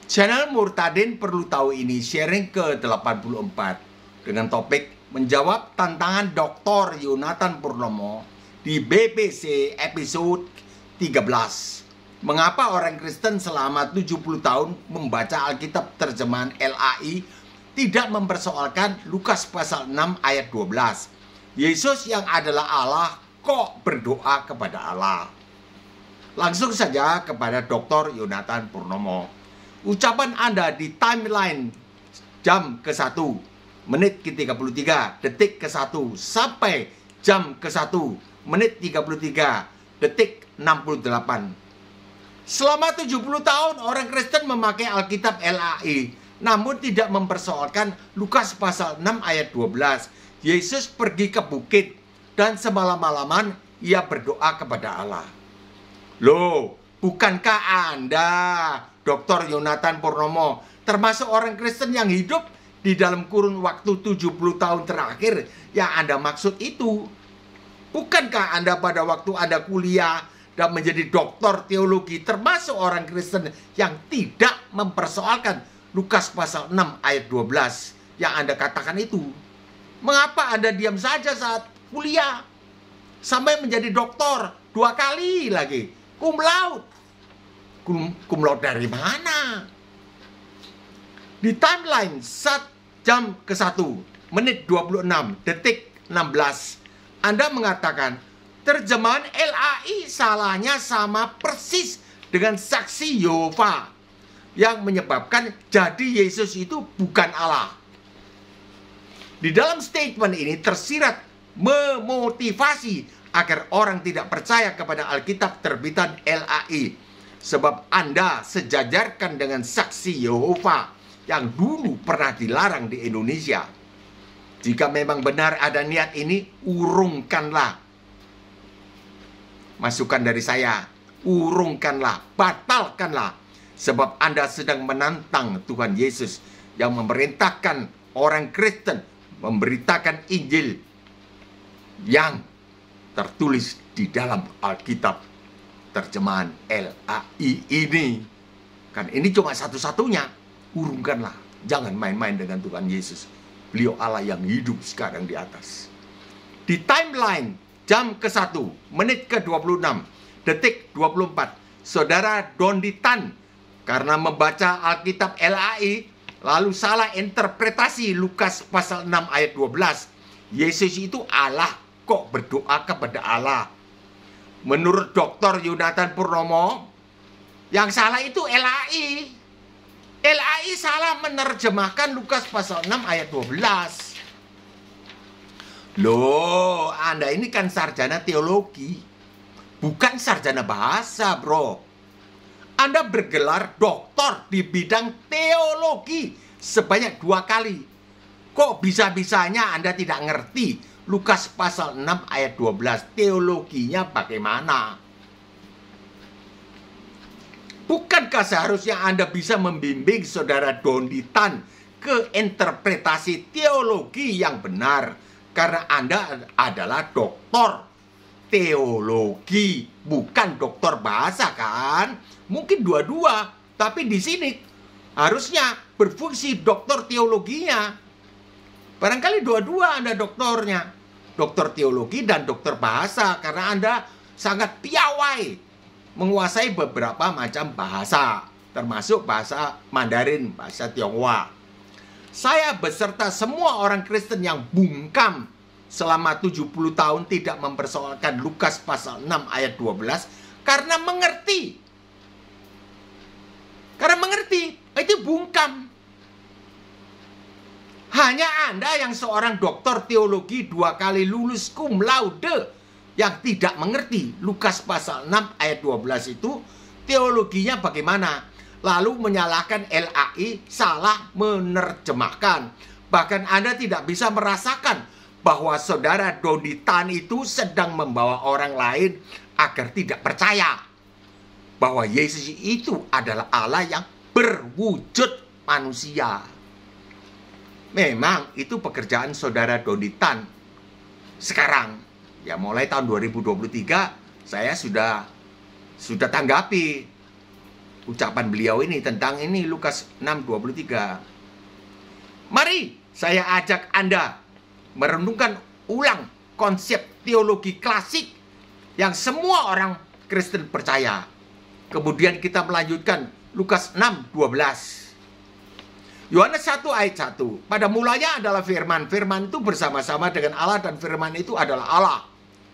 Channel Murtadin Perlu Tahu ini sharing ke-84 dengan topik menjawab tantangan Dr. Yonatan Purnomo di BBC episode 13. Mengapa orang Kristen selama 70 tahun membaca Alkitab terjemahan LAI tidak mempersoalkan Lukas pasal 6 ayat 12. Yesus yang adalah Allah kok berdoa kepada Allah. Langsung saja kepada Dr. Yonatan Purnomo. Ucapan Anda di timeline jam ke-1, menit ke-33, detik ke-1 sampai jam ke-1, menit 33, detik 68. Selama 70 tahun orang Kristen memakai Alkitab LAI, namun tidak mempersoalkan Lukas pasal 6 ayat 12. Yesus pergi ke bukit dan semalam-malaman ia berdoa kepada Allah. Loh, bukankah Anda, Dr. Yonatan Purnomo, termasuk orang Kristen yang hidup di dalam kurun waktu 70 tahun terakhir yang Anda maksud itu? Bukankah Anda pada waktu Anda kuliah dan menjadi doktor teologi termasuk orang Kristen yang tidak mempersoalkan Lukas pasal 6 ayat 12 yang Anda katakan itu? Mengapa Anda diam saja saat kuliah? Sampai menjadi doktor 2 kali lagi, cum laude. Cum laude dari mana? Di timeline jam ke-1, menit 26, detik 16, Anda mengatakan terjemahan LAI salahnya sama persis dengan saksi Yehova yang menyebabkan jadi Yesus itu bukan Allah. Di dalam statement ini tersirat memotivasi agar orang tidak percaya kepada Alkitab terbitan LAI. Sebab Anda sejajarkan dengan saksi Yehova yang dulu pernah dilarang di Indonesia. Jika memang benar ada niat ini, urungkanlah. Masukan dari saya, urungkanlah, batalkanlah. Sebab Anda sedang menantang Tuhan Yesus yang memerintahkan orang Kristen memberitakan Injil yang tertulis di dalam Alkitab terjemahan LAI ini. Kan ini cuma satu-satunya. Urungkanlah. Jangan main-main dengan Tuhan Yesus. Beliau Allah yang hidup sekarang di atas. Di timeline jam ke-1, menit ke-26, detik 24, Saudara Donditan karena membaca Alkitab LAI lalu salah interpretasi Lukas pasal 6 ayat 12. Yesus itu Allah kok berdoa kepada Allah. Menurut Dr. Yonatan Purnomo, yang salah itu LAI. LAI salah menerjemahkan Lukas pasal 6 ayat 12. Loh, Anda ini kan sarjana teologi, bukan sarjana bahasa, bro. Anda bergelar doktor di bidang teologi sebanyak 2 kali. Kok bisa-bisanya Anda tidak ngerti Lukas pasal 6 ayat 12 teologinya bagaimana? Bukankah seharusnya Anda bisa membimbing saudara Donditan ke interpretasi teologi yang benar? Karena Anda adalah doktor teologi, bukan doktor bahasa kan? Mungkin dua-dua, tapi di sini harusnya berfungsi doktor teologinya. Barangkali dua-dua Anda doktornya. Dokter teologi dan dokter bahasa, karena Anda sangat piawai menguasai beberapa macam bahasa, termasuk bahasa Mandarin, bahasa Tionghoa. Saya beserta semua orang Kristen yang bungkam selama 70 tahun tidak mempersoalkan Lukas pasal 6 ayat 12 karena mengerti. Karena mengerti, itu bungkam. Hanya Anda yang seorang doktor teologi 2 kali lulus cum laude yang tidak mengerti Lukas pasal 6 ayat 12 itu teologinya bagaimana. Lalu menyalahkan LAI salah menerjemahkan. Bahkan Anda tidak bisa merasakan bahwa saudara Donditan itu sedang membawa orang lain agar tidak percaya bahwa Yesus itu adalah Allah yang berwujud manusia. Memang itu pekerjaan saudara Donditan. Sekarang, ya mulai tahun 2023 saya sudah tanggapi ucapan beliau ini tentang ini Lukas 6:23. Mari saya ajak Anda merenungkan ulang konsep teologi klasik yang semua orang Kristen percaya. Kemudian kita melanjutkan Lukas 6:12. Yohanes 1 ayat 1. Pada mulanya adalah firman. Firman itu bersama-sama dengan Allah dan firman itu adalah Allah.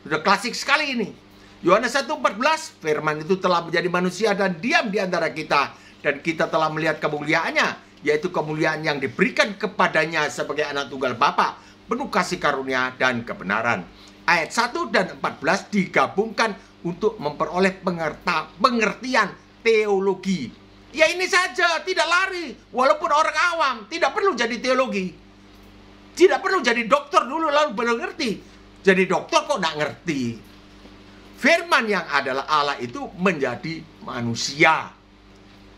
Sudah klasik sekali ini. Yohanes 1:14. Firman itu telah menjadi manusia dan diam di antara kita. Dan kita telah melihat kemuliaannya, yaitu kemuliaan yang diberikan kepadanya sebagai anak tunggal Bapa, penuh kasih karunia dan kebenaran. Ayat 1 dan 14 digabungkan untuk memperoleh pengertian teologi. Ya ini saja, tidak lari. Walaupun orang awam, tidak perlu jadi teologi. Tidak perlu jadi dokter dulu lalu baru ngerti. Jadi dokter kok nggak ngerti. Firman yang adalah Allah itu menjadi manusia.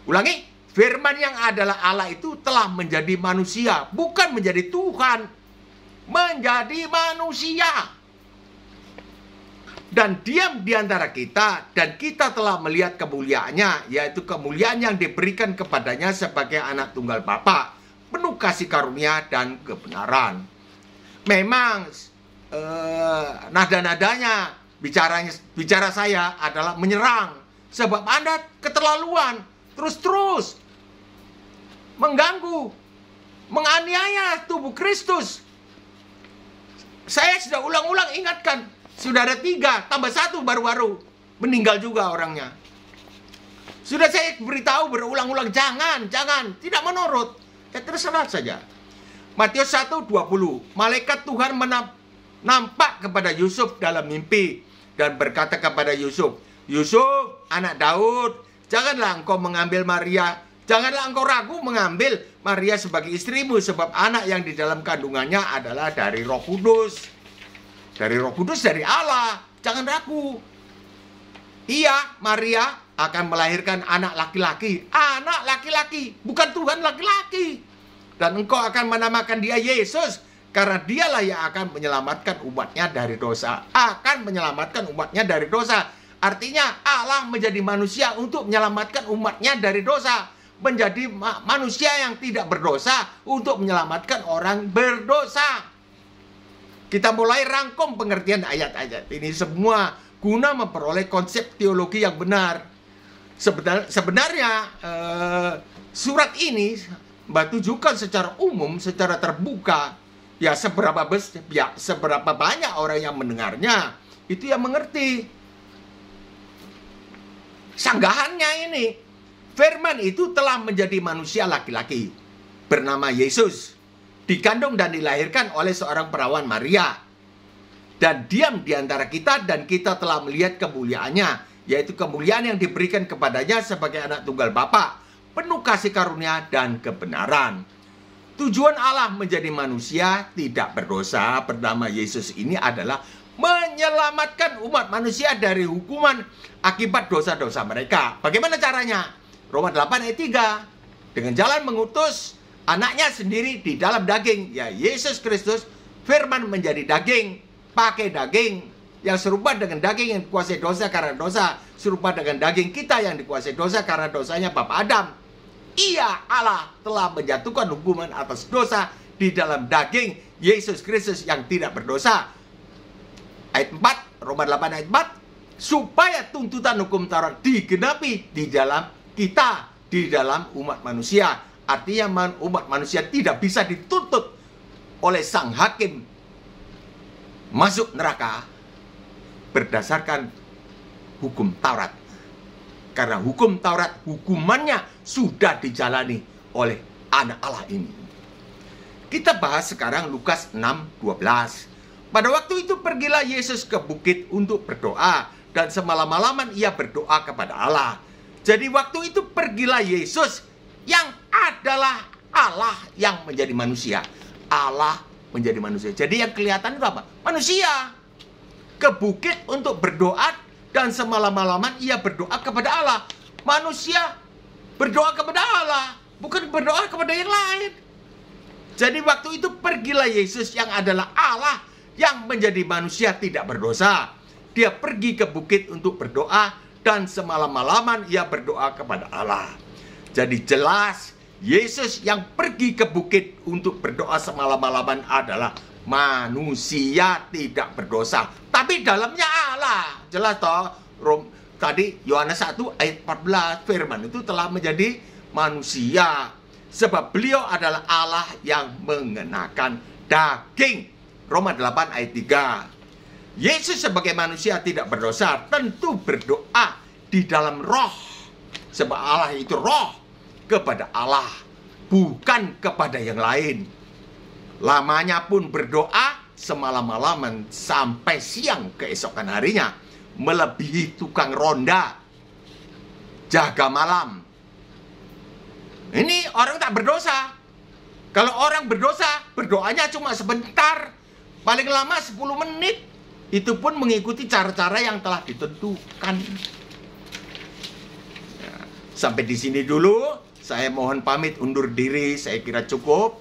Ulangi, firman yang adalah Allah itu telah menjadi manusia. Bukan menjadi Tuhan. Menjadi manusia. Dan diam di antara kita, dan kita telah melihat kemuliaannya, yaitu kemuliaan yang diberikan kepadanya sebagai anak tunggal Bapa, penuh kasih karunia dan kebenaran. Memang nada-nadanya bicara saya adalah menyerang, sebab Anda keterlaluan, terus-terus mengganggu, menganiaya tubuh Kristus. Saya sudah ulang-ulang ingatkan. Sudah ada 3, tambah 1 baru-baru. Meninggal juga orangnya. Sudah saya beritahu berulang-ulang, jangan, tidak menurut. Ya terserah saja. Matius 1:20. Malaikat Tuhan nampak kepada Yusuf dalam mimpi dan berkata kepada Yusuf, Yusuf, anak Daud, janganlah engkau mengambil Maria. Janganlah engkau ragu mengambil Maria sebagai istrimu, sebab anak yang di dalam kandungannya adalah dari Roh Kudus. Dari Roh Kudus, dari Allah. Jangan ragu. Iya, Maria akan melahirkan anak laki-laki. Anak laki-laki, bukan Tuhan laki-laki. Dan engkau akan menamakan dia Yesus, karena dialah yang akan menyelamatkan umatnya dari dosa. Akan menyelamatkan umatnya dari dosa. Artinya Allah menjadi manusia untuk menyelamatkan umatnya dari dosa. Menjadi manusia yang tidak berdosa untuk menyelamatkan orang berdosa. Kita mulai rangkum pengertian ayat-ayat ini semua guna memperoleh konsep teologi yang benar. Sebenarnya surat ini Mbak tujukan secara umum, secara terbuka. Ya seberapa banyak orang yang mendengarnya, itu yang mengerti. Sanggahannya ini, firman itu telah menjadi manusia laki-laki bernama Yesus. Dikandung dan dilahirkan oleh seorang perawan Maria. Dan diam di antara kita, dan kita telah melihat kemuliaannya, yaitu kemuliaan yang diberikan kepadanya sebagai anak tunggal Bapa, penuh kasih karunia dan kebenaran. Tujuan Allah menjadi manusia tidak berdosa bernama Yesus ini adalah menyelamatkan umat manusia dari hukuman akibat dosa-dosa mereka. Bagaimana caranya? Roma 8 ayat 3. Dengan jalan mengutus anaknya sendiri di dalam daging, ya Yesus Kristus, firman menjadi daging, pakai daging yang serupa dengan daging yang dikuasai dosa karena dosa, serupa dengan daging kita yang dikuasai dosa karena dosanya Bapa Adam. Ia, Allah, telah menjatuhkan hukuman atas dosa di dalam daging Yesus Kristus yang tidak berdosa. Ayat 4, Roma 8 ayat 4, supaya tuntutan hukum Taurat digenapi di dalam kita, di dalam umat manusia. Artinya umat manusia tidak bisa dituntut oleh sang hakim masuk neraka berdasarkan hukum Taurat. Karena hukum Taurat, hukumannya sudah dijalani oleh anak Allah ini. Kita bahas sekarang Lukas 6:12. Pada waktu itu pergilah Yesus ke bukit untuk berdoa, dan semalam-malaman ia berdoa kepada Allah. Jadi waktu itu pergilah Yesus yang adalah Allah yang menjadi manusia. Allah menjadi manusia. Jadi yang kelihatan itu apa? Manusia. Ke bukit untuk berdoa, dan semalam-malaman ia berdoa kepada Allah. Manusia berdoa kepada Allah, bukan berdoa kepada yang lain. Jadi waktu itu pergilah Yesus yang adalah Allah yang menjadi manusia tidak berdosa. Dia pergi ke bukit untuk berdoa, dan semalam-malaman ia berdoa kepada Allah. Jadi jelas Yesus yang pergi ke bukit untuk berdoa semalam-malaman adalah manusia tidak berdosa, tapi dalamnya Allah. Jelas toh? Tadi Yohanes 1 ayat 14, firman itu telah menjadi manusia sebab beliau adalah Allah yang mengenakan daging. Roma 8 ayat 3. Yesus sebagai manusia tidak berdosa tentu berdoa di dalam roh, sebab Allah itu roh, kepada Allah, bukan kepada yang lain. Lamanya pun berdoa semalam-malaman sampai siang keesokan harinya, melebihi tukang ronda jaga malam. Ini orang tak berdosa. Kalau orang berdosa, berdoanya cuma sebentar, paling lama 10 menit. Itu pun mengikuti cara-cara yang telah ditentukan. Ya, sampai di sini dulu. Saya mohon pamit undur diri. Saya kira cukup.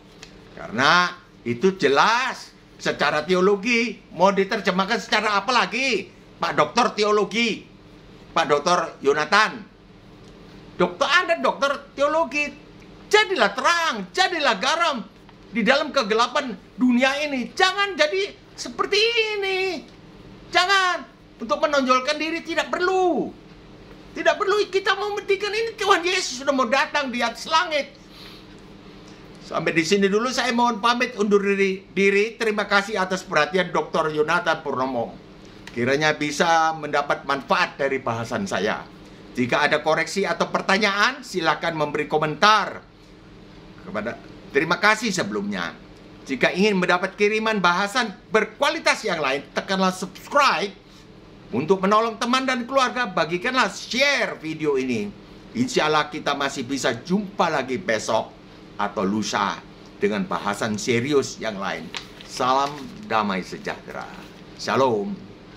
Karena itu jelas secara teologi. Mau diterjemahkan secara apa lagi? Pak Doktor Teologi, Pak Doktor Yonatan. Dokter Anda dokter teologi. Jadilah terang, jadilah garam di dalam kegelapan dunia ini. Jangan jadi seperti ini. Jangan. Untuk menonjolkan diri tidak perlu. Tidak perlu kita mementingkan ini. Tuhan Yesus sudah mau datang di atas langit. Sampai di sini dulu saya mohon pamit undur diri. Terima kasih atas perhatian Dr. Yonatan Purnomo. Kiranya bisa mendapat manfaat dari bahasan saya. Jika ada koreksi atau pertanyaan, silakan memberi komentar. Terima kasih sebelumnya. Jika ingin mendapat kiriman bahasan berkualitas yang lain, tekanlah subscribe. Untuk menolong teman dan keluarga, bagikanlah share video ini. Insya Allah kita masih bisa jumpa lagi besok atau lusa dengan bahasan serius yang lain. Salam damai sejahtera. Shalom.